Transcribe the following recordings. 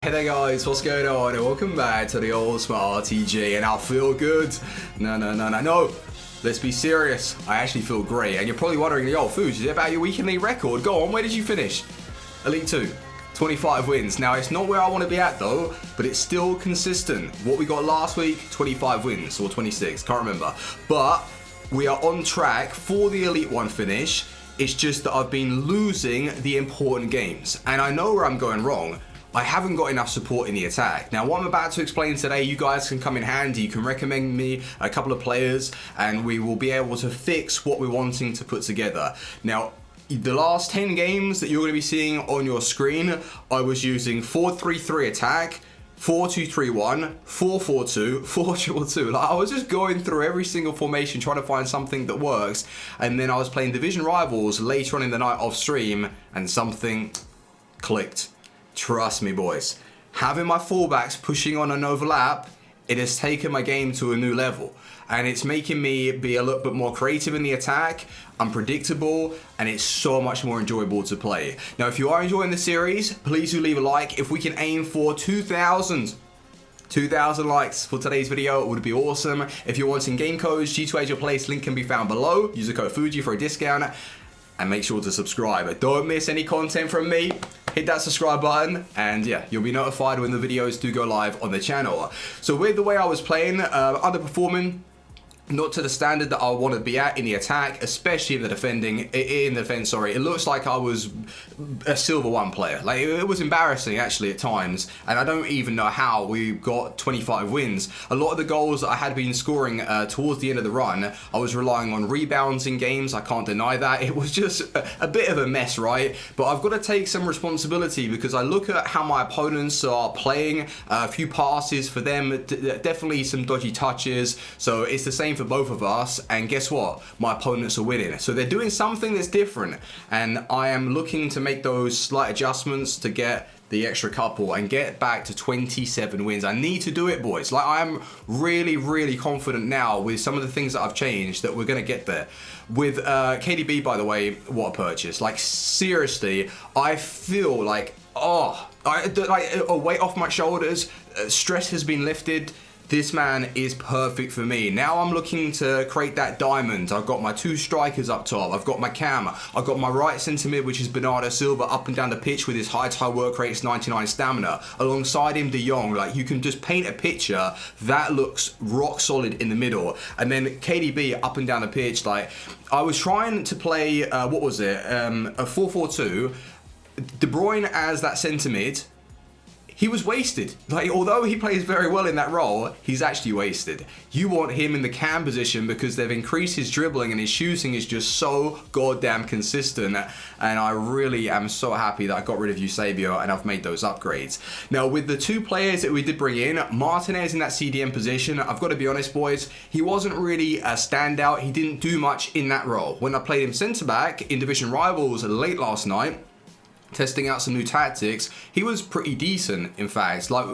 Hey there guys, what's going on? And welcome back to the old smart RTG, and I feel good. No. Let's be serious. I actually feel great. And you're probably wondering, yo, Fuji, is it about your weekend league record? Go on, where did you finish? Elite 2. 25 wins. Now, it's not where I want to be at though, but it's still consistent. What we got last week, 25 wins, or 26, can't remember. But we are on track for the Elite 1 finish. It's just that I've been losing the important games. And I know where I'm going wrong. I haven't got enough support in the attack. Now, what I'm about to explain today, you guys can come in handy. You can recommend me a couple of players and we will be able to fix what we're wanting to put together. Now, the last 10 games that you're going to be seeing on your screen, I was using 4-3-3 attack, 4-2-3-1, 4-4-2, 4-2-2. Like, I was just going through every single formation trying to find something that works. And then I was playing Division Rivals later on in the night off stream and something clicked. Trust me, boys. Having my fullbacks pushing on an overlap, it has taken my game to a new level. And it's making me be a little bit more creative in the attack, unpredictable, and it's so much more enjoyable to play. Now, if you are enjoying the series, please do leave a like. If we can aim for 2,000 likes for today's video, it would be awesome. If you're wanting game codes, G2A is your place, link can be found below. Use the code Fuji for a discount. And make sure to subscribe. Don't miss any content from me. Hit that subscribe button and yeah, you'll be notified when the videos do go live on the channel. So with the way I was playing, underperforming, not to the standard that I want to be at in the attack, especially in the defense, sorry. It looks like I was a Silver 1 player. Like, it was embarrassing actually at times, and I don't even know how we got 25 wins. A lot of the goals that I had been scoring towards the end of the run, I was relying on rebounds in games. I can't deny that. It was just a bit of a mess, right? But I've got to take some responsibility because I look at how my opponents are playing, a few passes for them, definitely some dodgy touches. So it's the same for both of us, and guess what? My opponents are winning. So they're doing something that's different, and I am looking to make those slight adjustments to get the extra couple and get back to 27 wins. I need to do it, boys. Like, I'm really confident now with some of the things that I've changed that we're gonna get there. With KDB, by the way, what a purchase. Like, seriously, I feel like, a weight off my shoulders, stress has been lifted. This man is perfect for me. Now I'm looking to create that diamond. I've got my two strikers up top. I've got my cam. I've got my right centre mid, which is Bernardo Silva, up and down the pitch with his high work rates, 99 stamina. Alongside him, De Jong. Like, you can just paint a picture that looks rock solid in the middle. And then KDB up and down the pitch. Like, I was trying to play, a 4-4-2. De Bruyne as that centre mid. He was wasted. Like, although he plays very well in that role, he's actually wasted. You want him in the cam position because they've increased his dribbling and his shooting is just so goddamn consistent. And I really am so happy that I got rid of Eusebio and I've made those upgrades. Now, with the two players that we did bring in, Martinez in that CDM position, I've got to be honest, boys, he wasn't really a standout. He didn't do much in that role. When I played him centre back in Division Rivals late last night, testing out some new tactics, he was pretty decent, in fact. Like,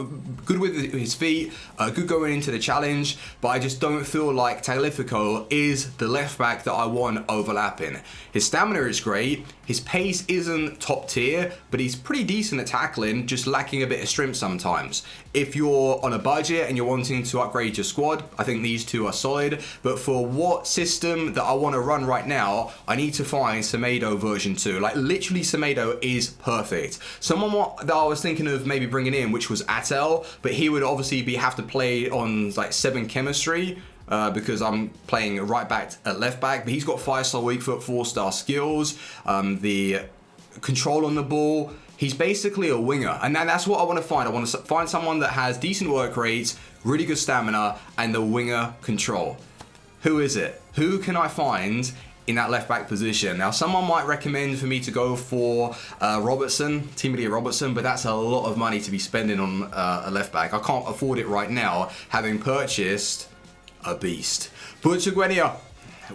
good with his feet, good going into the challenge, but I just don't feel like Tagliafico is the left back that I want overlapping. His stamina is great, his pace isn't top tier, but he's pretty decent at tackling, just lacking a bit of strength sometimes. If you're on a budget and you're wanting to upgrade your squad, I think these two are solid, but for what system that I want to run right now, I need to find Semedo version 2. Like, literally Semedo is perfect. Someone that I was thinking of maybe bringing in, which was Attel, but he would obviously have to play on like 7 chemistry, because I'm playing right back at left back, but he's got 5-star weak foot, 4-star skills, the control on the ball. He's basically a winger, and that's what I want to find. I want to find someone that has decent work rates, really good stamina, and the winger control. Who is it? Who can I find in that left back position? Now, someone might recommend for me to go for Robertson, Timothy Robertson, but that's a lot of money to be spending on a left back. I can't afford it right now, having purchased a beast. BUTRAGUENO.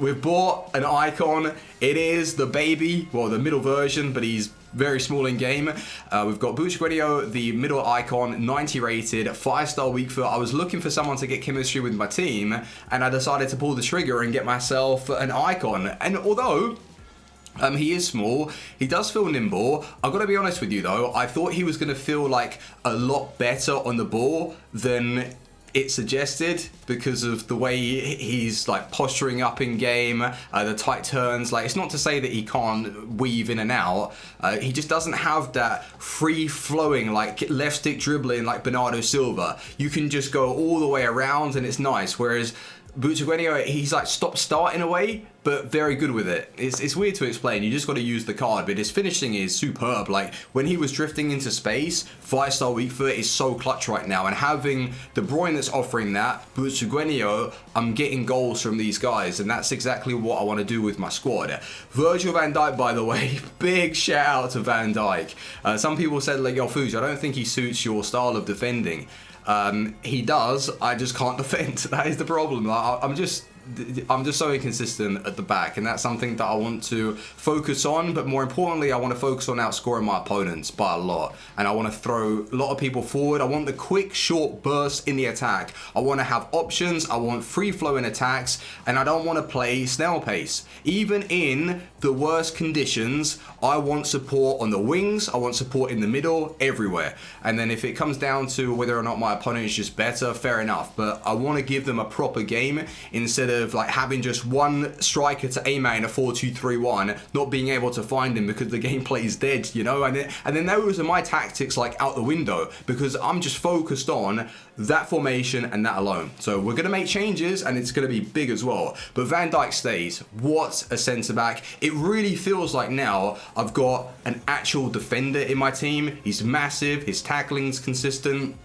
We've bought an icon. It is the baby, well, the middle version, but he's very small in game. We've got BUTRAGUENO, the middle icon, 90 rated, 5-star weak foot. I was looking for someone to get chemistry with my team, and I decided to pull the trigger and get myself an icon. And although He is small. He does feel nimble. I've got to be honest with you though. I thought he was going to feel like a lot better on the ball than it suggested because of the way he's like posturing up in game, the tight turns. Like, it's not to say that he can't weave in and out. He just doesn't have that free flowing like left stick dribbling like Bernardo Silva. You can just go all the way around and it's nice. Whereas BUTRAGUENO, he's like stop-start in a way, but very good with it. It's weird to explain. You just got to use the card, but his finishing is superb. Like, when he was drifting into space, 5-star weak foot is so clutch right now. And having De Bruyne that's offering that, BUTRAGUENO, I'm getting goals from these guys, and that's exactly what I want to do with my squad. Virgil van Dijk, by the way, big shout out to Van Dijk. Some people said, like, yo, Fuji, I don't think he suits your style of defending. He does, I just can't defend. That is the problem. I'm just so inconsistent at the back, and that's something that I want to focus on. But more importantly, I want to focus on outscoring my opponents by a lot, and I want to throw a lot of people forward. I want the quick, short bursts in the attack. I want to have options. I want free-flowing attacks, and I don't want to play snail pace. Even in the worst conditions, I want support on the wings. I want support in the middle, everywhere. And then if it comes down to whether or not my opponent is just better, fair enough. But I want to give them a proper game instead of like having just one striker to aim at in a 4-2-3-1, not being able to find him because the gameplay is dead, you know. And then those are my tactics like out the window because I'm just focused on that formation and that alone. So we're going to make changes, and it's going to be big as well. But Van Dijk stays. What a centre back. It really feels like now I've got an actual defender in my team. He's massive, his tackling's consistent,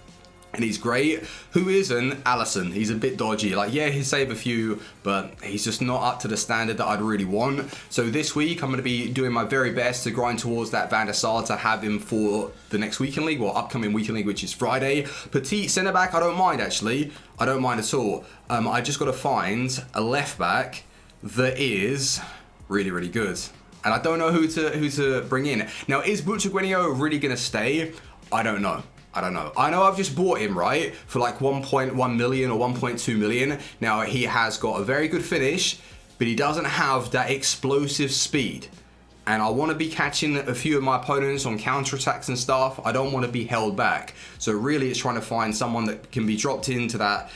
and he's great. Who isn't? Alisson. He's a bit dodgy. Like, yeah, he'll save a few, but he's just not up to the standard that I'd really want. So this week, I'm going to be doing my very best to grind towards that Van der Sar to have him for the next weekend league, or upcoming weekend league, which is Friday. Petite centre-back, I don't mind, actually. I don't mind at all. I just got to find a left-back that is really, really good. And I don't know who to bring in. Now, is BUTRAGUENO really going to stay? I don't know. I know I've just bought him, right, for like 1.1 million or 1.2 million. Now, he has got a very good finish, but he doesn't have that explosive speed. And I want to be catching a few of my opponents on counterattacks and stuff. I don't want to be held back. So really, it's trying to find someone that can be dropped into that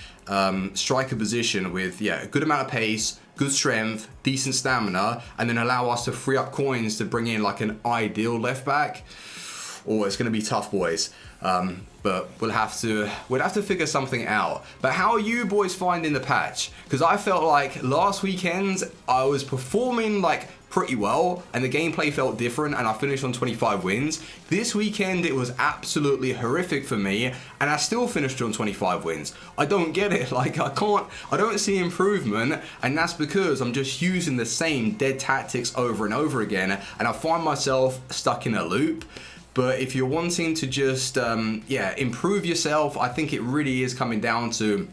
striker position with, yeah, a good amount of pace, good strength, decent stamina, and then allow us to free up coins to bring in like an ideal left back. Oh, it's going to be tough, boys. But we'll have to figure something out. But how are you boys finding the patch? Because I felt like last weekend I was performing like pretty well, and the gameplay felt different, and I finished on 25 wins. This weekend it was absolutely horrific for me, and I still finished on 25 wins. I don't get it. Like, I don't see improvement, and that's because I'm just using the same dead tactics over and over again, and I find myself stuck in a loop. But if you're wanting to just, improve yourself, I think it really is coming down to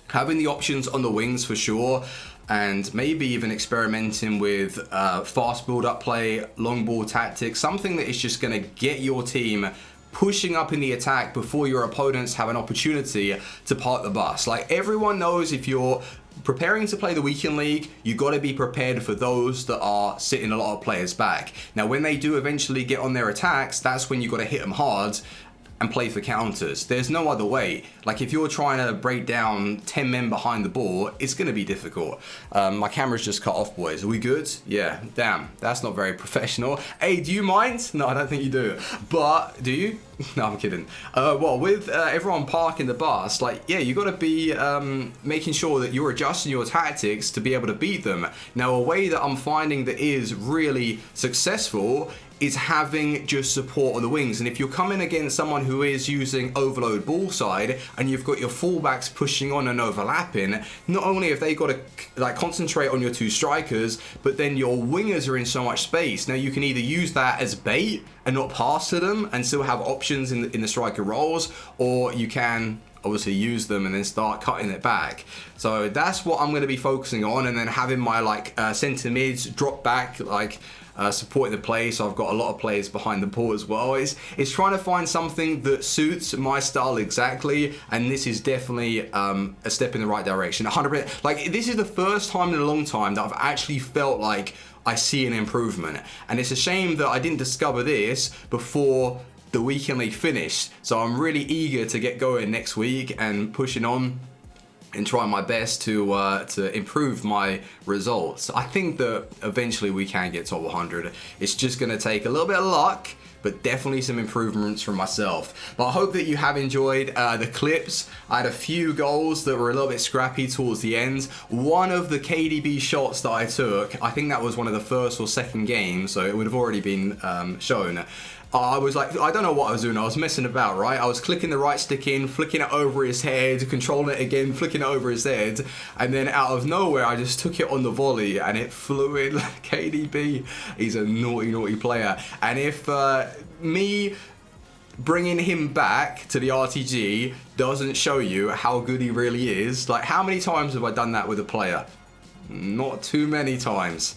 having the options on the wings for sure, and maybe even experimenting with fast build-up play, long ball tactics, something that is just going to get your team pushing up in the attack before your opponents have an opportunity to park the bus. Like, everyone knows if you're preparing to play the weekend league, you got to be prepared for those that are sitting a lot of players back. Now, when they do eventually get on their attacks, that's when you got to hit them hard and play for counters. There's no other way. Like, if you're trying to break down 10 men behind the ball, it's going to be difficult. My camera's just cut off, boys. Are we good? Yeah, damn, that's not very professional. Hey, do you mind? No, I don't think you do. But do you? No, I'm kidding. Well, with everyone parking the bus, like, yeah, you got to be making sure that you're adjusting your tactics to be able to beat them. Now, a way that I'm finding that is really successful is having just support on the wings. And if you're coming against someone who is using overload ball side, and you've got your fullbacks pushing on and overlapping, not only have they got to like concentrate on your two strikers, but then your wingers are in so much space. Now, you can either use that as bait and not pass to them and still have options in the striker roles, or you can obviously use them and then start cutting it back. So that's what I'm going to be focusing on, and then having my like centre mids drop back, like supporting the play. So I've got a lot of players behind the ball as well. It's trying to find something that suits my style exactly, and this is definitely a step in the right direction. 100%. Like, this is the first time in a long time that I've actually felt like, I see an improvement. And it's a shame that I didn't discover this before the weekend league finished. So I'm really eager to get going next week and pushing on and trying my best to improve my results. I think that eventually we can get top 100. It's just going to take a little bit of luck, but definitely some improvements from myself. But I hope that you have enjoyed the clips. I had a few goals that were a little bit scrappy towards the end. One of the KDB shots that I took, I think that was one of the first or second games, so it would have already been shown. I was like, I don't know what I was doing. I was messing about, right? I was clicking the right stick in, flicking it over his head, controlling it again, flicking it over his head. And then out of nowhere, I just took it on the volley and it flew in. KDB, he's a naughty, naughty player. And if me bringing him back to the RTG doesn't show you how good he really is, like how many times have I done that with a player? Not too many times.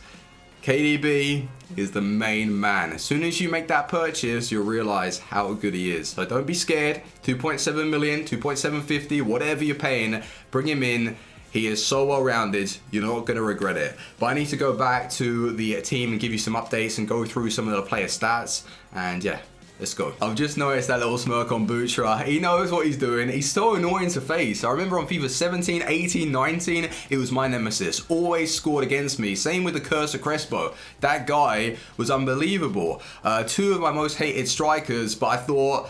KDB is the main man. As soon as you make that purchase, you'll realize how good he is. So don't be scared. 2.7 million, 2.750, whatever you're paying, bring him in. He is so well-rounded, you're not going to regret it. But I need to go back to the team and give you some updates and go through some of the player stats. And yeah, let's go. I've just noticed that little smirk on Butra. He knows what he's doing. He's so annoying to face. I remember on FIFA 17, 18, 19, it was my nemesis. Always scored against me. Same with the Cursor Crespo. That guy was unbelievable. Two of my most hated strikers, but I thought,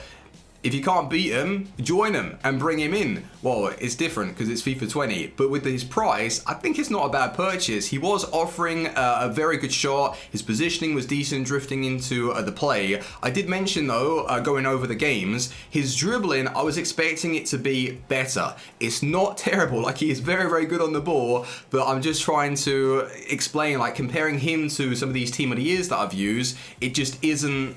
if you can't beat him, join him and bring him in. Well, it's different because it's FIFA 20, but with his price, I think it's not a bad purchase. He was offering a very good shot. His positioning was decent, drifting into the play. I did mention though, going over the games, his dribbling, I was expecting it to be better. It's not terrible, like he is very, very good on the ball, but I'm just trying to explain, like comparing him to some of these Team of the Years that I've used, it just isn't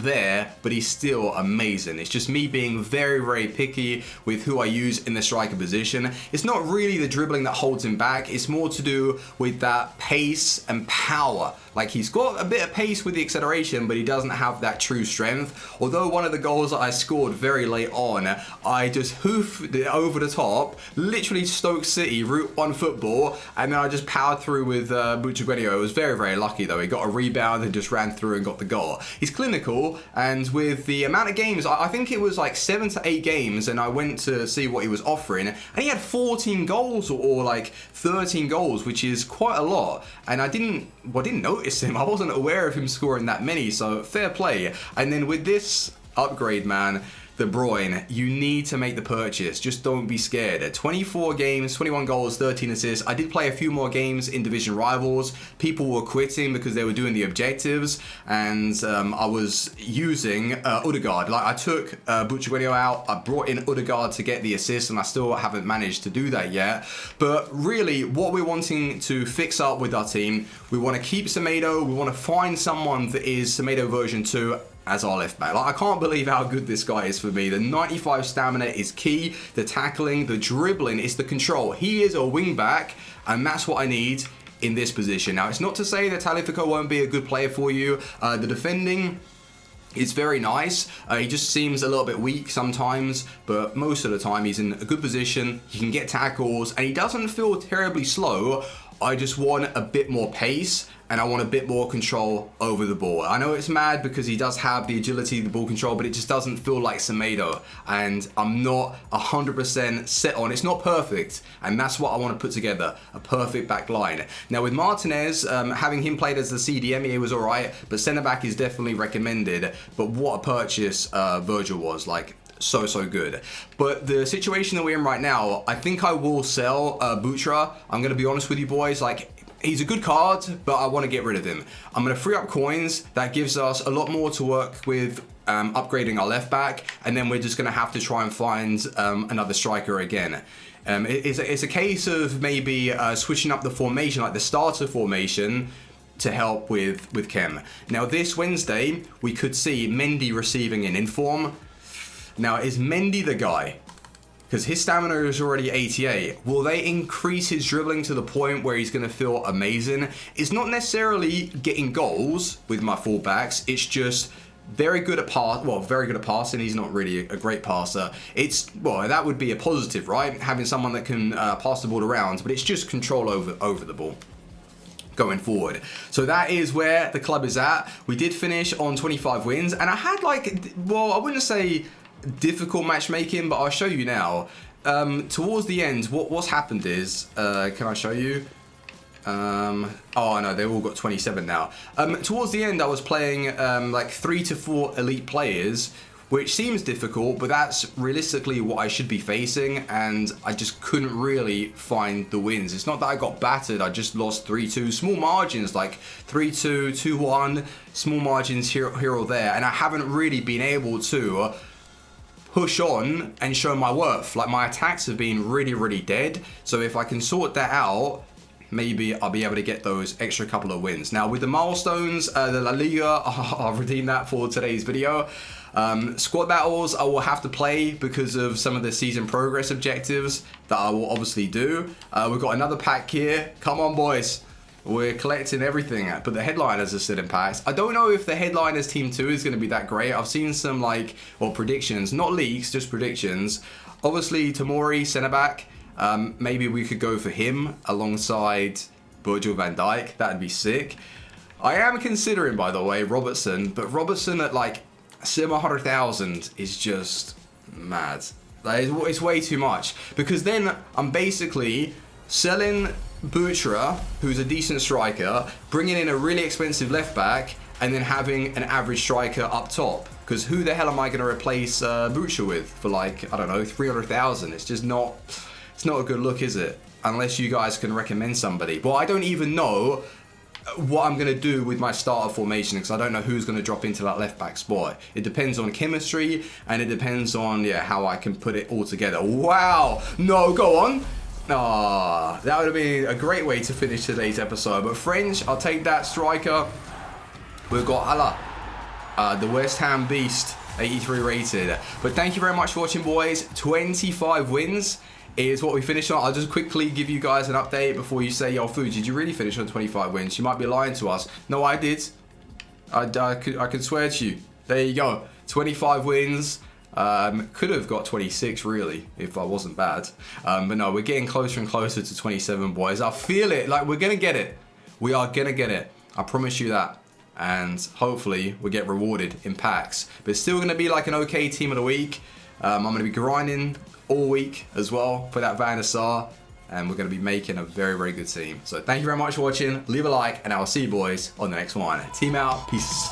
there, but he's still amazing. It's just me being very, very picky with who I use in the striker position. It's not really the dribbling that holds him back. It's more to do with that pace and power. Like he's got a bit of pace with the acceleration, but he doesn't have that true strength. Although one of the goals that I scored very late on, I just hoofed it over the top, literally Stoke City, Route 1 football, and then I just powered through with BUTRAGUENO. It was very, very lucky though. He got a rebound and just ran through and got the goal. He's clinical, and with the amount of games, I think it was like 7 to 8 games, and I went to see what he was offering, and he had 14 goals or like 13 goals, which is quite a lot. And I didn't notice him. I wasn't aware of him scoring that many, so fair play. And then with this upgrade, man, De Bruyne, you need to make the purchase. Just don't be scared. At 24 games, 21 goals, 13 assists. I did play a few more games in division rivals. People were quitting because they were doing the objectives, and I was using Odegaard. Like I took BUTRAGUENO out. I brought in Odegaard to get the assist, and I still haven't managed to do that yet. But really, what we're wanting to fix up with our team, we want to keep Semedo. We want to find someone that is Semedo version 2 as our left back. Like, I can't believe how good this guy is for me. The 95 stamina is key. The tackling, the dribbling, it's the control. He is a wing back, and that's what I need in this position. Now, it's not to say that Talifico won't be a good player for you. The defending is very nice. He just seems a little bit weak sometimes, but most of the time he's in a good position. He can get tackles, and he doesn't feel terribly slow. I just want a bit more pace, and I want a bit more control over the ball. I know it's mad because he does have the agility, the ball control, but it just doesn't feel like Semedo, and I'm not 100% set on. It's not perfect, and that's what I want to put together, a perfect back line. Now with Martinez, having him played as the CDM, he was alright, but centre-back is definitely recommended. But what a purchase Virgil was, like, so good. But the situation that we're in right now, I think I will sell Butra. I'm going to be honest with you boys, like, he's a good card, but I want to get rid of him. I'm going to free up coins. That gives us a lot more to work with upgrading our left back, and then we're just going to have to try and find another striker again. It's a case of maybe switching up the formation, like the starter formation, to help with Kem. Now this Wednesday, we could see Mendy receiving an inform. Now, is Mendy the guy? Because his stamina is already 88. Will they increase his dribbling to the point where he's going to feel amazing? It's not necessarily getting goals with my fullbacks. It's just very good at very good at passing. He's not really a great passer. Well, that would be a positive, right? Having someone that can pass the ball around, but it's just control over the ball. going forward. So that is where the club is at. We did finish on 25 wins, and I had like, well, I wouldn't say difficult matchmaking, but I'll show you now. Towards the end, what's happened is, can I show you? Oh no, they've all got 27 now. Towards the end, I was playing like 3 to 4 elite players, which seems difficult, but that's realistically what I should be facing, and I just couldn't really find the wins. It's not that I got battered, I just lost 3-2, small margins like 3-2, 2-1, small margins here or there, and I haven't really been able to push on and show my worth. Like, my attacks have been really dead, so if I can sort that out, maybe I'll be able to get those extra couple of wins. Now, with the milestones, the La Liga, I'll redeem that for today's video. Squad battles I will have to play because of some of the season progress objectives that I will obviously do. We've got another pack here. Come on, boys. We're collecting everything, but the headliners are still in packs. I don't know if the headliners team 2 is going to be that great. I've seen some like, well, predictions, not leaks, just predictions. Obviously, Tomori, centre back. Maybe we could go for him alongside Virgil van Dijk. That'd be sick. I am considering, by the way, Robertson, but Robertson at like 700,000 is just mad. Like, it's way too much, because then I'm basically selling Butra, who's a decent striker, bringing in a really expensive left back, and then having an average striker up top. Because who the hell am I going to replace Butra with for, like, I don't know, 300,000? It's just not. It's not a good look, is it? Unless you guys can recommend somebody. Well, I don't even know what I'm going to do with my starter formation, because I don't know who's going to drop into that left back spot. It depends on chemistry, and it depends on, yeah, how I can put it all together. Wow! No, go on! Ah, that would have been a great way to finish today's episode. But French, I'll take that. Striker, we've got Allah, the West Ham beast, 83 rated. But thank you very much for watching, boys. 25 wins is what we finished on. I'll just quickly give you guys an update before you say, yo, Fuji, did you really finish on 25 wins? You might be lying to us. No, I did. I could swear to you. There you go. 25 wins. Could have got 26 really if I wasn't bad. But no, we're getting closer and closer to 27, boys. I feel it. Like, we're going to get it. We are going to get it. I promise you that. And hopefully we'll get rewarded in packs. But it's still going to be like an okay team of the week. I'm going to be grinding all week as well for that Van der Sar, and we're going to be making a very good team. So thank you very much for watching. Leave a like, and I will see you boys on the next one. Team out. Peace.